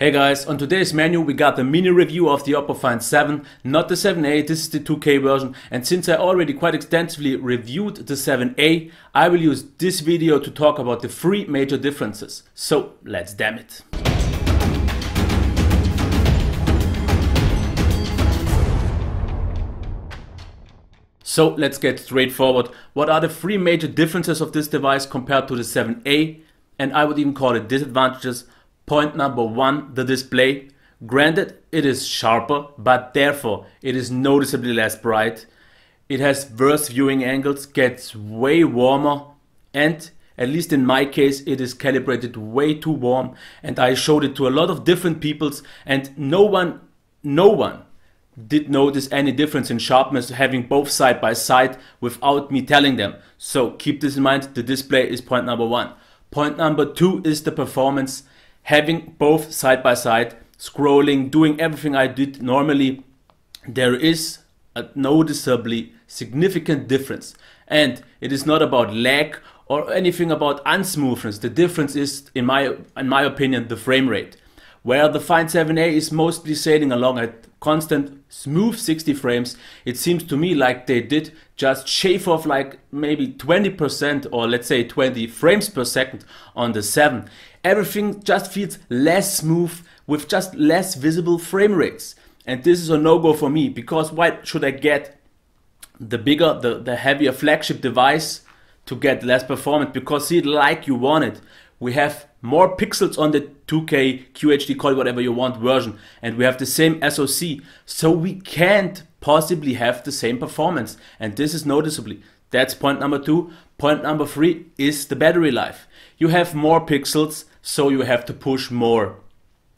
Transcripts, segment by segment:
Hey guys, on today's menu we got the mini review of the Oppo Find 7, not the 7a, this is the 2K version, and since I already quite extensively reviewed the 7a, I will use this video to talk about the three major differences. So let's damn it. So let's get straightforward. What are the three major differences of this device compared to the 7a, and I would even call it disadvantages? Point number one, the display. Granted, it is sharper, but therefore it is noticeably less bright. It has worse viewing angles, gets way warmer, and at least in my case, it is calibrated way too warm. And I showed it to a lot of different peoples, and no one did notice any difference in sharpness having both side by side without me telling them. So keep this in mind, the display is point number one. Point number two is the performance. Having both side by side, scrolling, doing everything I did normally, there is a noticeably significant difference. And it is not about lag or anything about unsmoothness. The difference is, in my opinion, the frame rate. Where the Find 7a is mostly sailing along at constant smooth 60 frames, it seems to me like they did just shave off like maybe 20% or let's say 20 frames per second on the 7. Everything just feels less smooth with just less visible frame rates. And this is a no-go for me, because why should I get the bigger, the heavier flagship device to get less performance? Because see it like you want it. We have more pixels on the 2K, QHD, call it whatever you want version, and we have the same SoC, so we can't possibly have the same performance, and this is noticeably. That's point number two. Point number three is the battery life. You have more pixels, so you have to push more.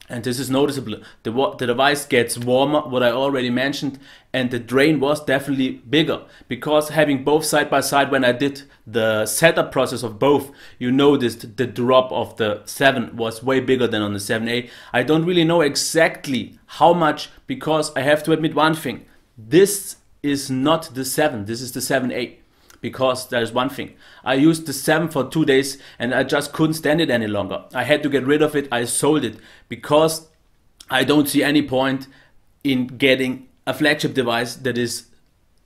And this is noticeable. The device gets warmer, what I already mentioned, and the drain was definitely bigger. Because having both side by side, when I did the setup process of both, you noticed the drop of the 7 was way bigger than on the 7a. I don't really know exactly how much, because I have to admit one thing. This is not the 7, this is the 7a. Because there's one thing, I used the 7 for 2 days and I just couldn't stand it any longer. I had to get rid of it, I sold it, because I don't see any point in getting a flagship device that is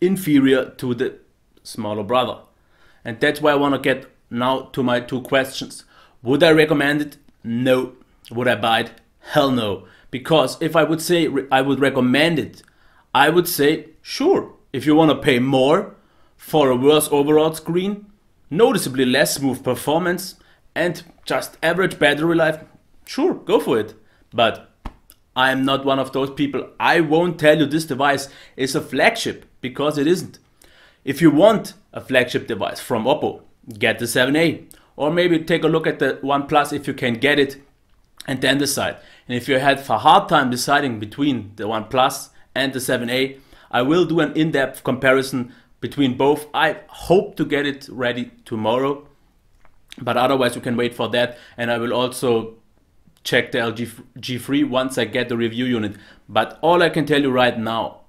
inferior to the smaller brother. And that's why I want to get now to my two questions. Would I recommend it? No. Would I buy it? Hell no. Because if I would say I would recommend it, I would say sure, if you want to pay more for a worse overall screen, noticeably less smooth performance, and just average battery life, sure, go for it. But I am not one of those people. I won't tell you this device is a flagship, because it isn't. If you want a flagship device from Oppo, get the 7a. Or maybe take a look at the OnePlus if you can get it, and then decide. And if you had a hard time deciding between the OnePlus and the 7a, I will do an in-depth comparison between both. I hope to get it ready tomorrow, but otherwise you can wait for that. And I will also check the LG G3 once I get the review unit. But all I can tell you right now,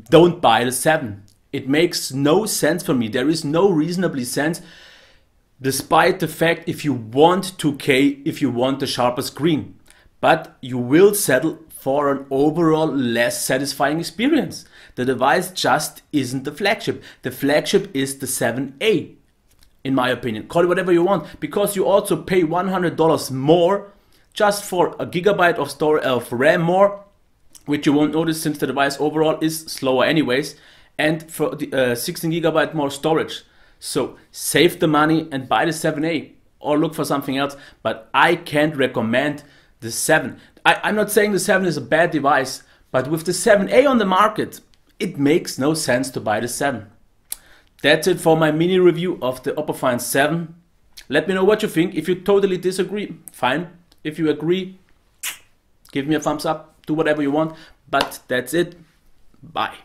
don't buy the 7. It makes no sense for me. There is no reasonably sense, despite the fact if you want 2K, if you want a sharper screen. But you will settle for an overall less satisfying experience. The device just isn't the flagship. The flagship is the 7a, in my opinion. Call it whatever you want, because you also pay $100 more just for a gigabyte of storage of RAM more, which you won't notice since the device overall is slower anyways, and for the 16 gigabyte more storage. So save the money and buy the 7a, or look for something else. But I can't recommend the 7. I'm not saying the 7 is a bad device, but with the 7a on the market, it makes no sense to buy the 7. That's it for my mini review of the Oppo Find 7. Let me know what you think. If you totally disagree, fine. If you agree, give me a thumbs up, do whatever you want. But that's it. Bye.